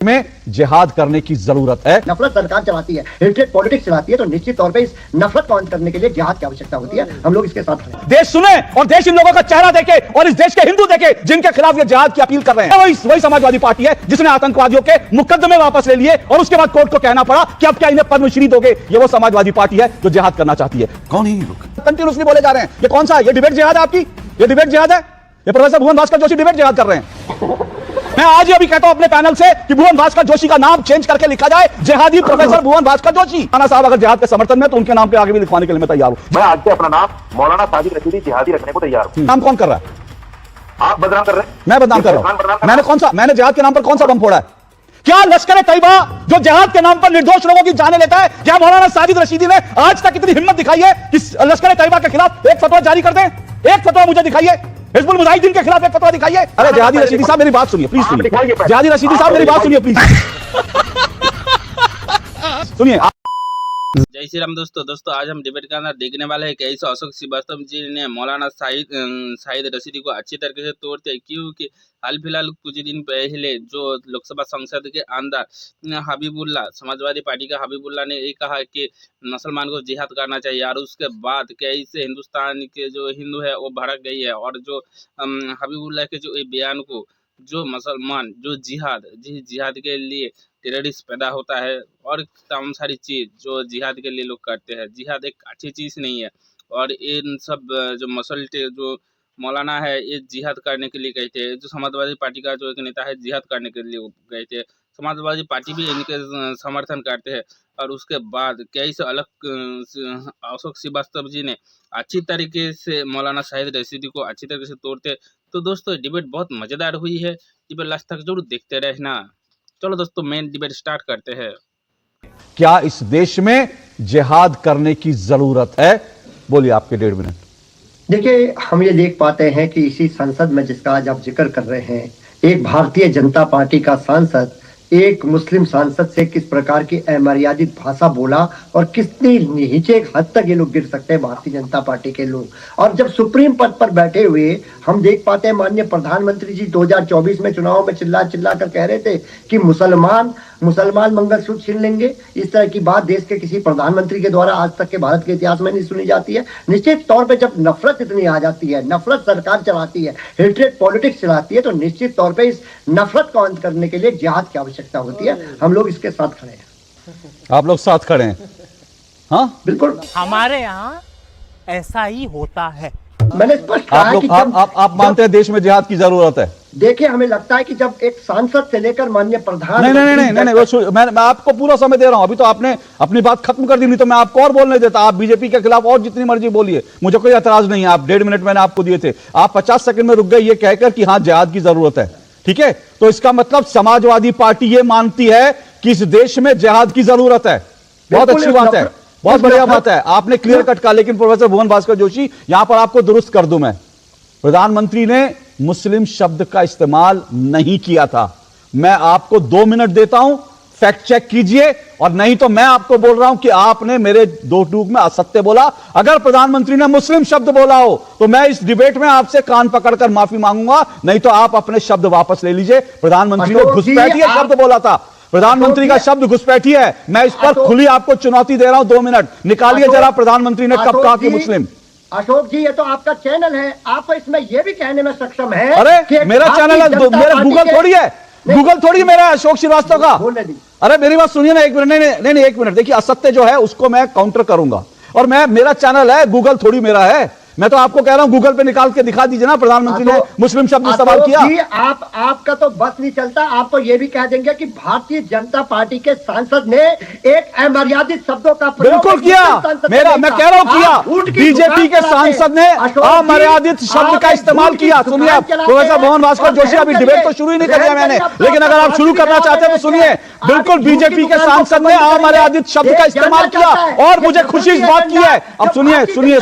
में जिहाद करने की जरूरत है। नफरत सरकार चलाती है, हेट्रेड पॉलिटिक्स चलाती है, तो निश्चित तौर पे इस नफरत को अंत करने के लिए जिहाद की आवश्यकता होती है। हम लोग इसके साथ खड़े हैं। देश सुने और देश इन लोगों का चेहरा देखे और इस देश के हिंदू देखे जिनके खिलाफ ये जिहाद की अपील कर रहे हैं। वही समाजवादी पार्टी है जिसने आतंकवादियों के मुकदमे वापस ले लिए और उसके बाद कोर्ट को कहना पड़ा कि अब क्या इन्हें पद्मश्री दोगे। ये वो समाजवादी पार्टी है जो जिहाद करना चाहती है। कौन है ये लोग? कंटिन्यूसली बोले जा रहे हैं। ये कौन सा है? ये डिबेट जिहाद है आपकी? ये डिबेट जिहाद है? ये प्रोफेसर भुवन भास्कर जोशी डिबेट जिहाद कर रहे हैं। मैं आज ही अभी कहता हूं अपने पैनल से कि भुवन भास्कर जोशी का नाम चेंज करके लिखा जाए जिहादी प्रोफेसर भुवन भास्कर जोशी। मौलाना साहब अगर जिहाद के समर्थन में तो उनके नाम पे आगे भी लिखवाने के लिए मैं तैयार हूं। मैं आज से अपना नाम मौलाना साजिद रशीदी जिहादी रखने को तैयार हूं। नाम कौन कर रहा है? आप बदनाम कर रहे हैं। मैं बदनाम कर रहा हूं। मैंने जिहाद के नाम पर कौन सा बम फोड़ा है? क्या लश्कर तैयबा जो जिहाद के नाम पर निर्दोष लोगों की जाने लेता है, क्या मौलाना साजिद रशीदी ने आज तक इतनी हिम्मत दिखाई है कि लश्कर तैयबा के खिलाफ एक फतवा जारी कर दें? एक फतवा मुझे दिखाइए। हिजबुल मुजाहिदीन के खिलाफ एक फतवा दिखाइए। अरे जिहादी रशीदी साहब मेरी बात सुनिए प्लीज, सुनिए। जिहादी रशीदी साहब मेरी बात सुनिए प्लीज, सुनिए। जय श्री राम दोस्तों आज हम डिबेट के अंदर देखने वाले हैं कैसे अशोक श्रीवास्तव जी ने मौलाना साहिद रशीदी को अच्छी तरीके से तोड़ते हैं, क्योंकि हाल फिलहाल कुछ दिन पहले जो लोकसभा संसद के अंदर हबीबुल्ला, समाजवादी पार्टी का हबीबुल्ला ने ये कहा कि मुसलमान को जिहाद करना चाहिए और उसके बाद कैसे हिंदुस्तान के जो हिंदू है वो भड़क गई है और जो हबीबुल्ला के जो बयान को जो मुसलमान जो जिहाद के लिए टेररिस्ट पैदा होता है और तमाम सारी चीज़ जो जिहाद के लिए लोग करते हैं। जिहाद एक अच्छी चीज़ नहीं है और इन सब जो मसलटे जो मौलाना है ये जिहाद करने के लिए कहते हैं। जो समाजवादी पार्टी का जो एक नेता है जिहाद करने के लिए कहते हैं। समाजवादी पार्टी भी इनके समर्थन करते हैं और उसके बाद कैसे अलग अशोक श्रीवास्तव जी ने अच्छी तरीके से मौलाना साहिद रशीदी को अच्छी तरीके से तोड़ते। तो दोस्तों डिबेट बहुत मज़ेदार हुई है, डिबेट लास्ट तक जरूर देखते रहना। चलो दोस्तों मेन डिबेट स्टार्ट करते हैं। क्या इस देश में जिहाद करने की जरूरत है? बोलिए आपके 1.5 मिनट। देखिए, हम ये देख पाते हैं कि इसी संसद में जिसका आज आप जिक्र कर रहे हैं, एक भारतीय जनता पार्टी का सांसद एक मुस्लिम सांसद से किस प्रकार की अमर्यादित भाषा बोला और कितनी नीचे हद तक ये लोग गिर सकते हैं भारतीय जनता पार्टी के लोग। और जब सुप्रीम पद पर बैठे हुए हम देख पाते हैं माननीय प्रधानमंत्री जी 2024 में चुनाव में चिल्ला कर कह रहे थे कि मुसलमान मंगलसूत्र छीन लेंगे। इस तरह की बात देश के किसी प्रधानमंत्री के द्वारा आज तक के भारत के इतिहास में नहीं सुनी जाती है। निश्चित तौर पे जब नफरत इतनी आ जाती है, नफरत सरकार चलाती है, हेट्रेड पॉलिटिक्स चलाती है, तो निश्चित तौर पे इस नफरत को अंत करने के लिए जिहाद की आवश्यकता होती है। हम लोग इसके साथ खड़े हैं। आप लोग साथ खड़े हैं? हाँ बिल्कुल, हमारे यहाँ ऐसा ही होता है। मैंने स्पष्ट कहा कि आप मानते हैं देश में जिहाद की जरूरत है? देखिए, हमें लगता है कि जब एक सांसद से लेकर माननीय प्रधान नहीं, मैं आपको पूरा समय दे रहा हूं। अभी तो आपने अपनी बात खत्म कर दी, नहीं तो मैं आपको और बोलने देता। आप बीजेपी के खिलाफ और जितनी मर्जी बोलिए, मुझे कोई एतराज नहीं है। आप 1.5 मिनट मैंने आपको दिए थे, आप 50 सेकंड में रुक गए ये कहकर कि हाँ जिहाद की जरूरत है। ठीक है, तो इसका मतलब समाजवादी पार्टी ये मानती है कि इस देश में जिहाद की जरूरत है। बहुत अच्छी बात है, बहुत बढ़िया बात है। आपने क्लियर कट कहा। लेकिन प्रोफेसर भुवन भास्कर जोशी, यहां पर आपको दुरुस्त कर दूं मैं, प्रधानमंत्री ने मुस्लिम शब्द का इस्तेमाल नहीं किया था। मैं आपको 2 मिनट देता हूं, फैक्ट चेक कीजिए, और नहीं तो मैं आपको बोल रहा हूं कि आपने मेरे 2 टूक में असत्य बोला। अगर प्रधानमंत्री ने मुस्लिम शब्द बोला हो तो मैं इस डिबेट में आपसे कान पकड़कर माफी मांगूंगा, नहीं तो आप अपने शब्द वापस ले लीजिए। प्रधानमंत्री ने घुसपैठिया शब्द बोला था। प्रधानमंत्री का शब्द घुसपैठी है। मैं इस पर खुली आपको चुनौती दे रहा हूं। 2 मिनट निकालिए जरा, प्रधानमंत्री ने कब कहा कि मुस्लिम? अशोक जी, ये तो आपका चैनल है, आप इसमें ये भी कहने में सक्षम है। अरे मेरा चैनल है, मेरा गूगल थोड़ी है, गूगल थोड़ी मेरा है अशोक श्रीवास्तव का। अरे मेरी बात सुनिए ना 1 मिनट। नहीं 1 मिनट। देखिए, असत्य जो है उसको मैं काउंटर करूंगा, और मेरा चैनल है, गूगल थोड़ी मेरा है। मैं तो आपको कह रहा हूं गूगल पे निकाल के दिखा दीजिए ना प्रधानमंत्री ने मुस्लिम शब्द इस्तेमाल किया। आपका तो बस नहीं चलता, आप तो ये भी कह देंगे कि भारतीय जनता पार्टी के सांसद ने एक अमर्यादित शब्दों का बिल्कुल किया। मैं कह रहा हूं किया। बीजेपी के सांसद ने अमर्यादित शब्द का इस्तेमाल किया। सुनिए आप, प्रोफेसर भुवन भास्कर जोशी, अभी डिबेट तो शुरू ही नहीं किया मैंने, लेकिन अगर आप शुरू करना चाहते हैं तो सुनिए। बिल्कुल बीजेपी के सांसद ने अमर्यादित शब्द का इस्तेमाल किया और मुझे खुशी इस बात की है। अब सुनिए,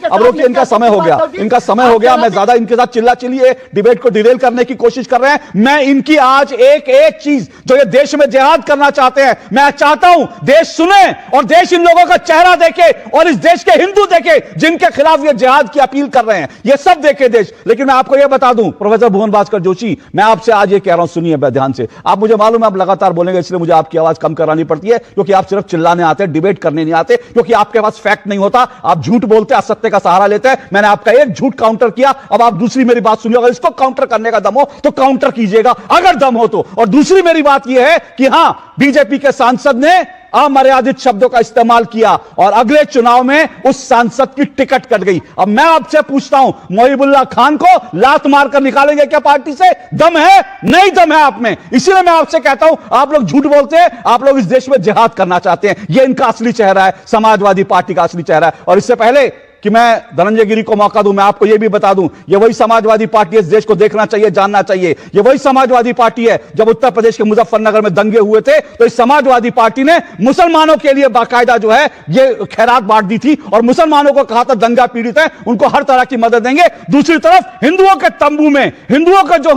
अब रोकिए इनका समय हो गया, इनका समय हो गया। मैं ज्यादा इनके साथ चिल्ला चिल्लिए डिबेट को डिरेल करने की कोशिश कर रहे हैं। मैं इनकी आज एक एक चीज जो ये देश में जिहाद करना चाहते हैं, मैं चाहता हूं देश सुने और देश इन लोगों का चेहरा देखे और इस देश के हिंदू देखे जिनके खिलाफ ये जिहाद की अपील कर रहे हैं, ये सब देखे देश। लेकिन मैं आपको यह बता दूं प्रोफेसर भुवन भास्कर जोशी, मैं आपसे आज ये कह रहा हूं, सुनिए ध्यान से। आप मुझे मालूम है आप लगातार बोलेंगे, इसलिए मुझे आपकी आवाज कम करानी पड़ती है, क्योंकि आप सिर्फ चिल्लाने आते हैं, डिबेट करने नहीं आते, क्योंकि आपके पास फैक्ट नहीं होता, आप झूठ बोलते हैं, असत्य का सहारा लेते हैं। मैंने आपका एक झूठ काउंटर किया, अब आप दूसरी मेरी बात सुनिए। अगर इसको काउंटर करने का दम हो तो काउंटर कीजिएगा, अगर दम हो तो। और दूसरी मेरी बात यह है कि हां, बीजेपी के सांसद ने अमर्यादित शब्दों का इस्तेमाल किया और अगले चुनाव में उस सांसद की टिकट कट गई। अब मैं आपसे पूछता हूं, मोहिबुल्लाह खान को लात मारकर निकालेंगे क्या पार्टी से? दम है? नहीं दम है आप में। इसीलिए मैं आपसे कहता हूं, आप लोग झूठ बोलते हैं, आप लोग इस देश में जिहाद करना चाहते हैं। यह इनका असली चेहरा है, समाजवादी पार्टी का असली चेहरा है। और इससे पहले कि मैं धनंजय गिरी को मौका दूं, मैं आपको यह भी बता दूं, यह वही समाजवादी पार्टी है, इस देश को देखना चाहिए, जानना चाहिए। यह वही समाजवादी पार्टी है, जब उत्तर प्रदेश के मुजफ्फरनगर में दंगे हुए थे तो इस समाजवादी पार्टी ने मुसलमानों के लिए बाकायदा जो है ये खैरात बांट दी थी और मुसलमानों को कहा था दंगा पीड़ित है, उनको हर तरह की मदद देंगे। दूसरी तरफ हिंदुओं के तंबू में हिंदुओं के जो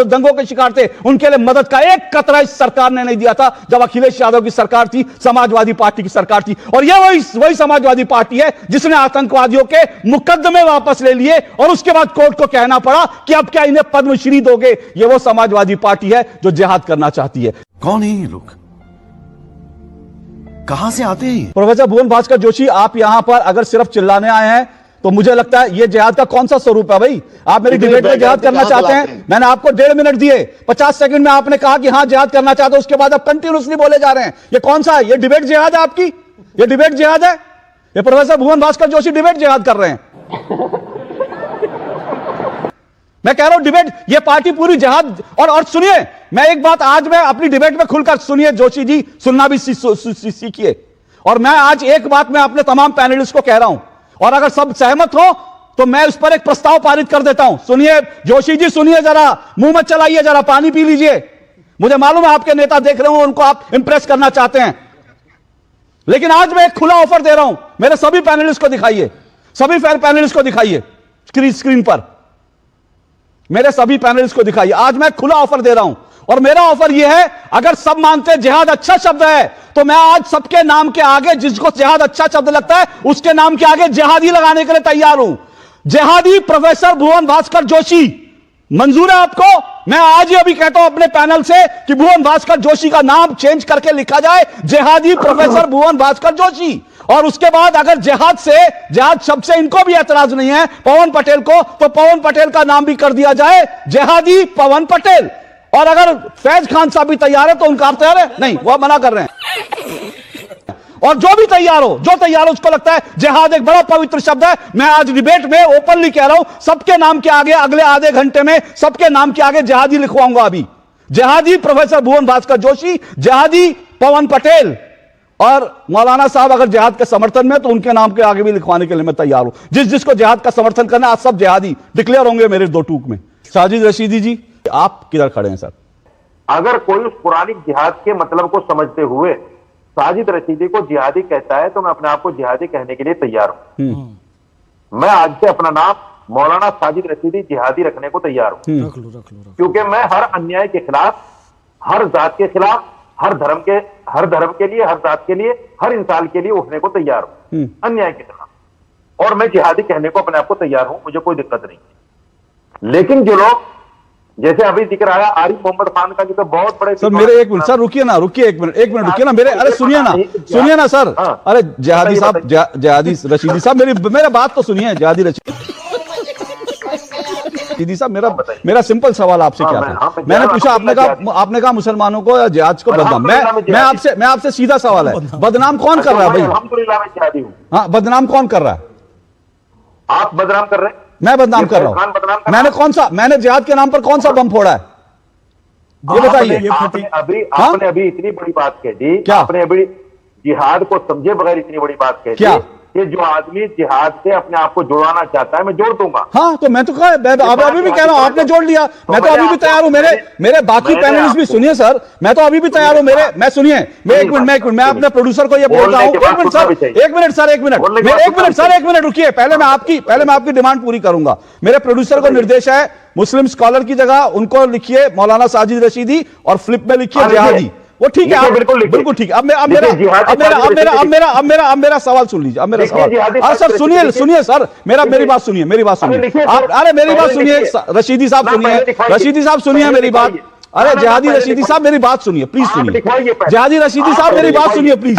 दंगों के शिकार थे, उनके लिए मदद का एक कतरा इस सरकार ने नहीं दिया था, जब अखिलेश यादव की सरकार थी, समाजवादी पार्टी की सरकार थी। और यह वही समाजवादी पार्टी है जिसने आतंकवादियों के मुकदमे वापस ले लिए और उसके बाद कोर्ट को कहना पड़ा कि अब क्या इन्हें पद्मश्री दोगे। यह वो समाजवादी पार्टी है जो जिहाद करना चाहती है। कौन है ये लोग? कहां से आते हैं? प्रोफेसर भुवन भास्कर जोशी, आप यहां पर अगर सिर्फ चिल्लाने आए हैं तो मुझे लगता है यह जिहाद का कौन सा स्वरूप है भाई? आप मेरी डिबेट में जिहाद करना चाहते हैं, मैंने आपको 1.5 मिनट दिए, 50 सेकंड में आपने कहा कि हां जिहाद करना चाहते हो, उसके बाद आप कंटिन्यूसली बोले जा रहे हैं। यह कौन सा है? यह डिबेट जिहाद है आपकी? यह डिबेट जिहाद है? ये प्रोफेसर भुवन भास्कर जोशी डिबेट जिहाद कर रहे हैं। मैं कह रहा हूं डिबेट, ये पार्टी पूरी जिहाद। और सुनिए, मैं एक बात आज मैं अपनी डिबेट में खुलकर सुनिए जोशी जी, सुनना भी सीखिए। और मैं आज एक बात मैं अपने तमाम पैनलिस्ट को कह रहा हूं, और अगर सब सहमत हो तो मैं उस पर एक प्रस्ताव पारित कर देता हूं। सुनिए जोशी जी, सुनिए, जरा मुंह मत चलाइए, जरा पानी पी लीजिए। मुझे मालूम है आपके नेता देख रहे हो, उनको आप इंप्रेस करना चाहते हैं, लेकिन आज मैं एक खुला ऑफर दे रहा हूं। मेरे सभी पैनलिस्ट को दिखाइए, सभी पैनलिस्ट को दिखाइए स्क्रीन पर, मेरे सभी पैनलिस्ट को दिखाइए। आज मैं खुला ऑफर दे रहा हूं और मेरा ऑफर यह है, अगर सब मानते हैं जिहाद अच्छा शब्द है तो मैं आज सबके नाम के आगे, जिसको जिहाद अच्छा शब्द लगता है उसके नाम के आगे जिहादी लगाने के लिए तैयार हूं। जिहादी प्रोफेसर भुवन भास्कर जोशी, मंजूर है आपको? मैं आज ही अभी कहता हूं अपने पैनल से कि भुवन भास्कर जोशी का नाम चेंज करके लिखा जाए जिहादी प्रोफेसर भुवन भास्कर जोशी। और उसके बाद अगर जिहाद शब्द से इनको भी ऐतराज नहीं है, पवन पटेल को, तो पवन पटेल का नाम भी कर दिया जाए जिहादी पवन पटेल। और अगर फैज खान साहब भी तैयार है तो उनका आप तैयार है? नहीं, वह मना कर रहे हैं। और जो भी तैयार हो, उसको लगता है जिहाद एक बड़ा पवित्र शब्द है, मैं आज डिबेट में ओपनली कह रहा हूं, सबके नाम के आगे अगले आधे घंटे में सबके नाम के आगे जिहादी लिखवाऊंगा। अभी जिहादी प्रोफेसर भुवन भास्कर जोशी, जिहादी पवन पटेल, और मौलाना साहब अगर जिहाद के समर्थन में तो उनके नाम के आगे भी लिखवाने के लिए मैं तैयार हूं। जिसको जिहाद का समर्थन करना, आज सब जिहादी डिक्लेयर होंगे मेरे 2 टूक में। साजिद रशीदी जी, आप किधर खड़े हैं सर? अगर कोई उस पुरानी जिहाद के मतलब को समझते हुए साजिद रशीदी को जिहादी कहता है तो मैं अपने आप को जिहादी कहने के लिए तैयार हूं। मैं आज से अपना नाम मौलाना साजिद रशीदी जिहादी रखने को तैयार हूं, क्योंकि मैं हर अन्याय के खिलाफ, हर जात के खिलाफ, हर धर्म के लिए, हर जात के लिए, हर इंसान के लिए उठने को तैयार हूं, अन्याय के खिलाफ। और मैं जिहादी कहने को अपने आप को तैयार हूं, मुझे कोई दिक्कत नहीं। लेकिन जो लोग, जैसे अभी जिक्र आया आरिफ मोहम्मद खान का, जो तो बहुत बड़े सर, मेरे एक मिनट सर, रुकिए एक मिनट रुकिए ना मेरे, अरे सुनिए ना सर, अरे जिहादी साहब, जिहादी रशीदी साहब, मेरा बात तो सुनिए। जिहादी रशीदी साहब, मेरा सिंपल सवाल आपसे क्या था? मैंने पूछा, आपने कहा मुसलमानों को या जिहाद को बदनाम। मैं आपसे सीधा सवाल है, बदनाम कौन कर रहा है भाई? अल्हम्दुलिल्लाह मैं जिहादी हूं। हाँ, बदनाम कौन कर रहा है? आप बदनाम कर रहे हैं। मैं बदनाम कर रहा हूं? मैंने जिहाद के नाम पर कौन सा बम फोड़ा है? ये बताइए। आपने अभी इतनी बड़ी बात कह दी, आपने अभी जिहाद को समझे बगैर इतनी बड़ी बात कह दी। क्या कि जो आदमी जिहाद से अपने आप को जुड़वाना चाहता है मैं जोड़ दूंगा। हाँ, तो मैं तो अभी भी कह रहा हूं, आपने जोड़ लिया, मैं तो अभी भी तैयार हूं। मेरे बाकी पैनलिस्ट भी सुनिए सर, मैं तो अभी भी तैयार हूं। मैं सुनिए, मैं एक मिनट मैं अपने प्रोड्यूसर को ये बोल रहा हूं। एक मिनट सर, एक मिनट रुकिए। पहले मैं आपकी डिमांड पूरी करूंगा। मेरे प्रोड्यूसर को निर्देश है, मुस्लिम स्कॉलर की जगह उनको लिखिए मौलाना साजिद रशीदी और फ्लिप में लिखिए जिहादी। वो ठीक है, बिल्कुल ठीक है। अब मेरा सवाल सुन लीजिए। अब मेरा सवाल सर सुनिए सर, मेरी बात सुनिए। आप अरे मेरी बात सुनिए, रशीदी साहब सुनिए मेरी बात। अरे जिहादी रशीदी साहब मेरी बात सुनिए प्लीज, सुनिए जिहादी रशीदी साहब मेरी बात सुनिए प्लीज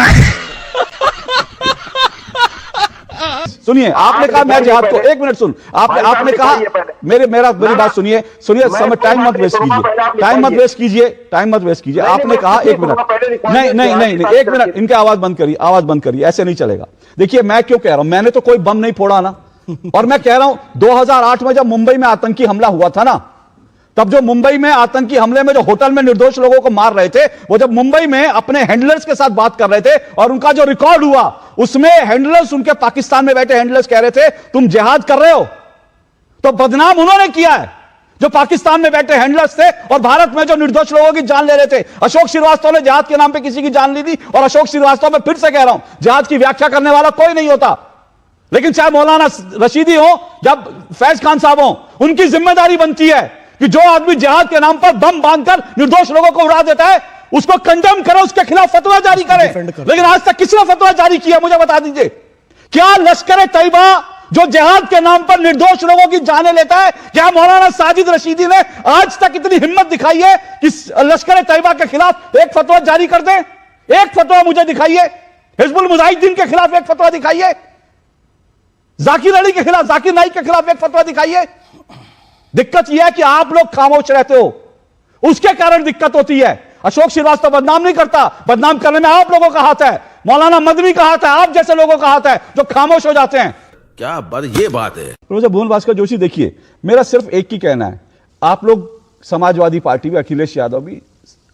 सुनिए। आपने कहा मैं जिहाद को, एक मिनट सुन, आपने कहा मेरी बात सुनिए। समय टाइम मत वेस्ट कीजिए। आपने कहा एक मिनट, नहीं एक मिनट, इनके आवाज बंद करिए, ऐसे नहीं चलेगा। देखिए मैं क्यों कह रहा हूं, मैंने तो कोई बम नहीं फोड़ा ना, और मैं कह रहा हूं 2008 में जब मुंबई में आतंकी हमला हुआ था ना, तब जो मुंबई में आतंकी हमले में जो होटल में निर्दोष लोगों को मार रहे थे, वो जब मुंबई में अपने हैंडलर्स के साथ बात कर रहे थे और उनका जो रिकॉर्ड हुआ उसमें हैंडलर्स, उनके पाकिस्तान में बैठे हैंडलर्स कह रहे थे तुम जिहाद कर रहे हो, तो बदनाम उन्होंने किया है जो पाकिस्तान में बैठे हैंडलर्स थे और भारत में जो निर्दोष लोगों की जान ले रहे थे। अशोक श्रीवास्तव ने जिहाद के नाम पे किसी की जान ली थी, और अशोक श्रीवास्तव में फिर से कह रहा हूं, जिहाद की व्याख्या करने वाला कोई नहीं होता, लेकिन चाहे मौलाना रशीदी हो या फैज खान साहब हो, उनकी जिम्मेदारी बनती है कि जो आदमी जिहाद के नाम पर बम बांधकर निर्दोष लोगों को उड़ा देता है उसको कंडेम करो, उसके खिलाफ फतवा जारी करें। लेकिन आज तक किसने फतवा जारी किया, मुझे बता दीजिए। क्या लश्कर तैयबा जो जिहाद के नाम पर निर्दोष लोगों की जानें लेता है, क्या मौलाना साजिद रशीदी ने आज तक इतनी हिम्मत दिखाई है कि लश्कर तैयबा के खिलाफ एक फतवा जारी कर दें? एक फतवा मुझे दिखाइए। हिजबुल मुजाहिदीन के खिलाफ एक फतवा दिखाइए, जाकिर अली के खिलाफ, जाकिर नाइक के खिलाफ एक फतवा दिखाइए। दिक्कत यह है कि आप लोग खामोश रहते हो, उसके कारण दिक्कत होती है। अशोक श्रीवास्तव बदनाम नहीं करता, बदनाम करने में आप लोगों का हाथ है, मौलाना मदनी का हाथ है, आप जैसे लोगों का हाथ है जो खामोश हो जाते हैं। क्या ये बात है। प्रोफेसर भुवन भास्कर जोशी, देखिए मेरा सिर्फ एक ही कहना है, आप लोग समाजवादी पार्टी भी, अखिलेश यादव भी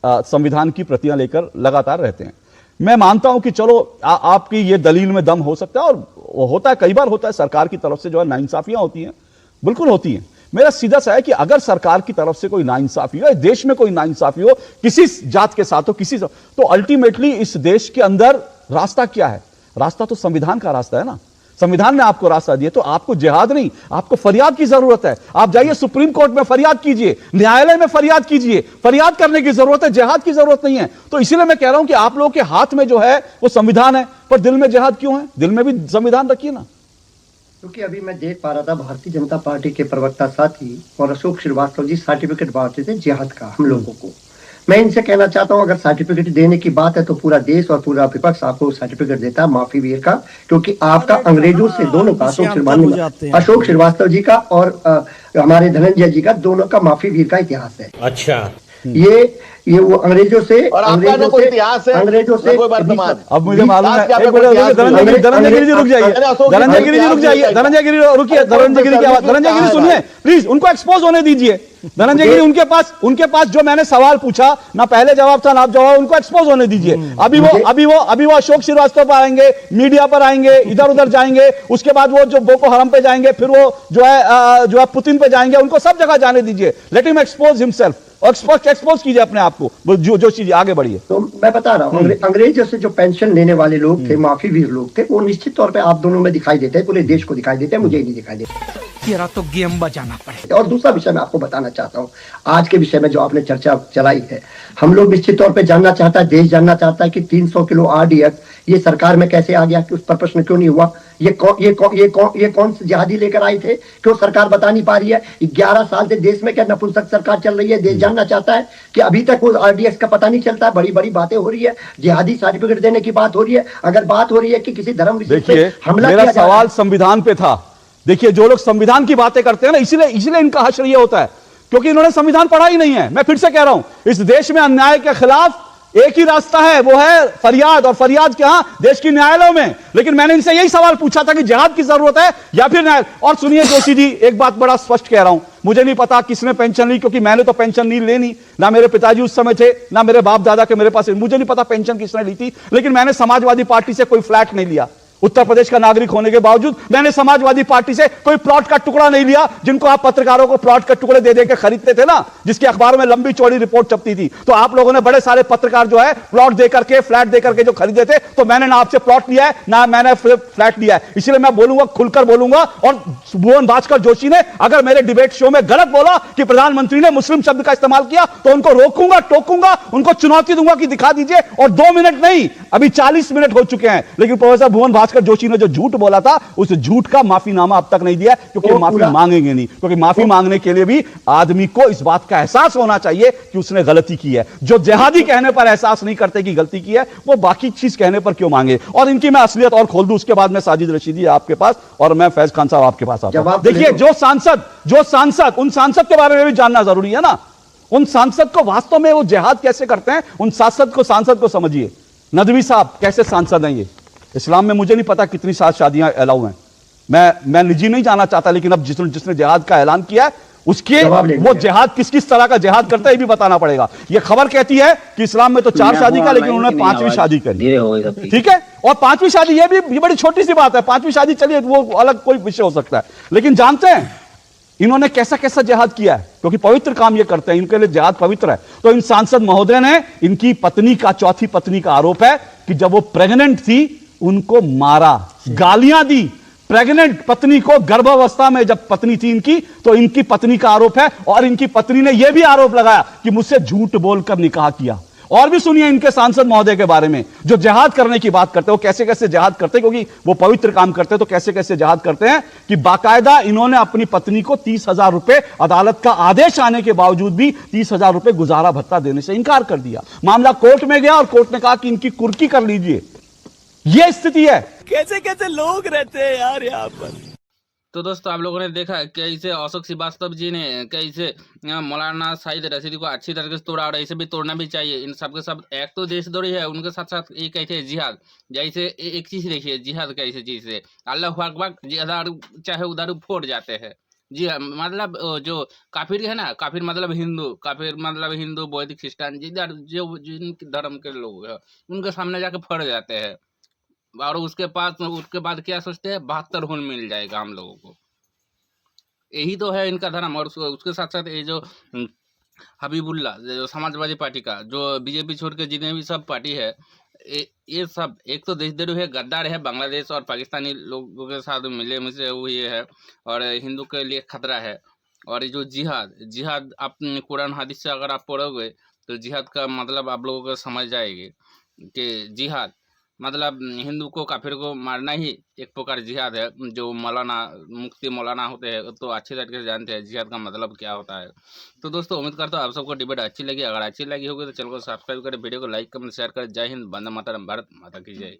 संविधान की प्रतियां लेकर लगातार रहते हैं। मैं मानता हूं कि चलो आपकी ये दलील में दम हो सकता है, और होता है, कई बार होता है, सरकार की तरफ से जो है नाइंसाफियां होती हैं, बिल्कुल होती हैं। मेरा सीधा सा है कि अगर सरकार की तरफ से कोई नाइंसाफी हो, देश में कोई नाइंसाफी हो, किसी जात के साथ हो, तो अल्टीमेटली इस देश के अंदर रास्ता क्या है? रास्ता तो संविधान का रास्ता है ना। संविधान ने आपको रास्ता दिया, तो आपको जिहाद नहीं, आपको फरियाद की जरूरत है। आप जाइए सुप्रीम कोर्ट में फरियाद कीजिए, न्यायालय में फरियाद कीजिए, फरियाद करने की जरूरत है, जिहाद की जरूरत नहीं है। तो इसीलिए मैं कह रहा हूं कि आप लोगों के हाथ में जो है वो संविधान है, पर दिल में जिहाद क्यों है? दिल में भी संविधान रखिए ना। क्योंकि अभी मैं देख पा रहा था भारतीय जनता पार्टी के प्रवक्ता साथी और अशोक श्रीवास्तव जी सर्टिफिकेट बांटते थे जिहाद का हम लोगों को। मैं इनसे कहना चाहता हूं, अगर सर्टिफिकेट देने की बात है तो पूरा देश और पूरा विपक्ष आपको सर्टिफिकेट देता है माफी वीर का, क्योंकि आपका अंग्रेजों से दोनों का, अशोक श्रीवास्तव जी का और हमारे धनंजय जी का, दोनों का माफी वीर का इतिहास है। अच्छा, ये वो अंग्रेजों से इतिहास है, अंग्रेजों से अब मुझे मालूम है। धनंजय गिरी जी रुक जाइए, धनंजय गिरी जी रुक जाइए, धनंजय गिरी रुकिए, धनंजय गिरी की आवाज, धनंजय गिरी सुनिए प्लीज, उनको एक्सपोज होने दीजिए। धनंजय गिरी, उनके पास जो मैंने सवाल पूछा ना, पहले जवाब था ना जवाब, उनको एक्सपोज होने दीजिए। अभी वो अशोक श्रीवास्तव पर आएंगे, मीडिया पर आएंगे, इधर उधर जाएंगे, उसके बाद वो जो बोको हरम पे जाएंगे, फिर वो जो है पुतिन पे जाएंगे, उनको सब जगह जाने दीजिए। Let him expose himself, expose कीजिए अपने आप को। जो चीज आगे बढ़िए। तो मैं बता रहा हूँ, अंग्रेजों से जो पेंशन लेने वाले लोग थे, माफी वीर लोग थे, वो निश्चित तौर पे आप दोनों में दिखाई देते हैं, पूरे देश को दिखाई देते हैं, मुझे ही नहीं दिखाई देते। तेरा तो गेम बजाना पड़ेगा। और दूसरा विषय मैं आपको बताना चाहता हूँ, आज के विषय में जो आपने चर्चा चलाई है, हम लोग निश्चित तौर पे जानना चाहता है, देश जानना चाहता है कि 300 किलो RDX ये सरकार में कैसे आ गया, कि उस पर प्रश्न क्यों नहीं हुआ? ये कौन से जिहादी लेकर आए थे, क्यों सरकार बता नहीं पा रही है? 11 साल से देश में क्या नपुंसक सरकार चल रही है? देश जानना चाहता है कि अभी तक वो RDX का पता नहीं चलता है। बड़ी बड़ी बातें हो रही है, जिहादी सर्टिफिकेट देने की बात हो रही है। अगर बात हो रही है कि किसी धर्म विशेष पे हमला किया, मेरा सवाल संविधान पे था। देखिए, जो लोग संविधान की बातें करते हैं ना, इसीलिए इनका हश्र ये होता है क्योंकि इन्होंने संविधान पढ़ा ही नहीं है। मैं फिर से कह रहा हूं, इस देश में अन्याय के खिलाफ एक ही रास्ता है, वो है फरियाद, और फरियाद क्या? देश की न्यायालयों में। लेकिन मैंने इनसे यही सवाल पूछा था कि जिहाद की जरूरत है या फिर न्याय। और सुनिए जोशी जी, एक बात बड़ा स्पष्ट कह रहा हूं, मुझे नहीं पता किसने पेंशन ली, क्योंकि मैंने तो पेंशन नहीं लेनी, ना मेरे पिताजी उस समय थे, ना मेरे बाप दादा के मेरे पास, मुझे नहीं पता पेंशन किसने ली थी। लेकिन मैंने समाजवादी पार्टी से कोई फ्लैट नहीं लिया, उत्तर प्रदेश का नागरिक होने के बावजूद मैंने समाजवादी पार्टी से कोई प्लॉट का टुकड़ा नहीं लिया, जिनको आप पत्रकारों को प्लॉट के टुकड़े दे देकर खरीदते थे ना, जिसके अखबार में लंबी चौड़ी रिपोर्ट छपती थी। तो आप लोगों ने बड़े सारे पत्रकार जो है प्लॉट देकर के, फ्लैट देकर के जो खरीदे थे, तो मैंने ना आपसे प्लॉट लिया है ना मैंने फ्लैट लिया है। इसलिए मैं बोलूंगा, खुलकर बोलूंगा। और भुवन भास्कर जोशी ने अगर मेरे डिबेट शो में गलत बोला कि प्रधानमंत्री ने मुस्लिम शब्द का इस्तेमाल किया, तो उनको रोकूंगा, टोकूंगा, उनको चुनौती दूंगा कि दिखा दीजिए। और 2 मिनट नहीं, अभी 40 मिनट हो चुके हैं, लेकिन प्रोफेसर भुवन भास्कर जोशी ने जो झूठ बोला था, उस झूठ का माफीनामा अब तक नहीं दिया, क्योंकि माफी मांगेंगे नहीं। क्योंकि माफी मांगने के लिए भी आदमी को इस बात का एहसास होना चाहिए कि उसने गलती की है। जो जिहादी कहने पर एहसास नहीं करते कि गलती की है, वो बाकी चीज कहने पर क्यों मांगे। और इनकी मैं असलियत और खोल दूं, उसके बाद मैं साजिद रशीदी आपके पास और मैं फैज खान साहब आपके पास आता हूं। देखिए, जो सांसद उन सांसद के बारे में भी जानना जरूरी है ना। उन सांसद को वास्तव में वो जिहाद कैसे करते हैं, उन सांसद को समझिए। नदवी साहब कैसे सांसद हैं ये? इस्लाम में मुझे नहीं पता कितनी शादियां अलाउ हैं, मैं निजी नहीं जाना चाहता, लेकिन अब जिसने जिहाद का ऐलान किया है, उसके वो जिहाद किस तरह का जिहाद करता है ये भी बताना पड़ेगा। ये खबर कहती है कि इस्लाम में तो 4 शादी का, लेकिन उन्होंने 5वीं शादी करी। ठीक है, और 5वीं शादी ये बड़ी छोटी सी बात है। 5वीं शादी चलिए वो अलग कोई विषय हो सकता है, लेकिन जानते हैं इन्होंने कैसा जिहाद किया है? क्योंकि पवित्र काम ये करते हैं, इनके लिए जिहाद पवित्र है। तो इन सांसद महोदय ने, इनकी पत्नी का, चौथी पत्नी का आरोप है कि जब वो प्रेग्नेंट थी उनको मारा, गालियां दी। प्रेग्नेंट पत्नी को, गर्भावस्था में जब पत्नी थी इनकी, तो इनकी पत्नी का आरोप है। और इनकी पत्नी ने यह भी आरोप लगाया कि मुझसे झूठ बोलकर निकाह किया। और भी सुनिए इनके सांसद महोदय के बारे में, जो जिहाद करने की बात करते हैं, वो कैसे जिहाद करते हैं, क्योंकि वो पवित्र काम करते हैं। तो कैसे जिहाद करते हैं कि बाकायदा इन्होंने अपनी पत्नी को 30,000 रुपए, अदालत का आदेश आने के बावजूद भी 30,000 रुपए गुजारा भत्ता देने से इंकार कर दिया। मामला कोर्ट में गया और कोर्ट ने कहा कि इनकी कुर्की कर लीजिए। यह स्थिति है। कैसे लोग रहते हैं यार यहाँ पर। तो दोस्तों, आप लोगों ने देखा कैसे अशोक श्रीवास्तव जी ने कैसे मौलाना साहिद रशीदी को अच्छी तरीके से तोड़ा, और ऐसे भी तोड़ना भी चाहिए। इन सब के सब एक तो देशद्रोही है, उनके साथ साथ ये कहते हैं जिहाद। जैसे एक चीज देखिए, जिहाद कैसे चीज है, अल्लाह अकबर, जिहाद चाहे उधर फोड़ जाते हैं। जी हाँ, मतलब जो काफिर है ना, काफिर मतलब हिंदू, बौद्ध, क्रिस्टियन, जिधर जो जिन धर्म के लोग हैं उनके सामने जाके फट जाते हैं। और उसके बाद क्या सोचते हैं, 72 खून मिल जाएगा हम लोगों को। यही तो है इनका धर्म। और उसके साथ साथ ये जो हबीबुल्ला, जो समाजवादी पार्टी का, जो बीजेपी छोड़ के जितने भी सब पार्टी है, ये सब एक तो देशद्रोही है, गद्दार है, बांग्लादेश और पाकिस्तानी लोगों के साथ मिले मिसे हुए है, और हिंदू के लिए खतरा है। और ये जो जिहाद आप कुरान हदीस से अगर आप पढ़ोगे तो जिहाद का मतलब आप लोगों को समझ जाएंगे कि जिहाद मतलब हिंदू को, काफिर को मारना ही एक प्रकार जिहाद है। जो मुफ्ती मौलाना होते हैं तो अच्छी तरीके से जानते हैं जिहाद का मतलब क्या होता है। तो दोस्तों, उम्मीद करता हूँ आप सबको डिबेट अच्छी लगी। अगर अच्छी लगी होगी तो चैनल को सब्सक्राइब करें, वीडियो को लाइक कमेंट शेयर करें। जय हिंद, वंदे मातरम, भारत माता की जय।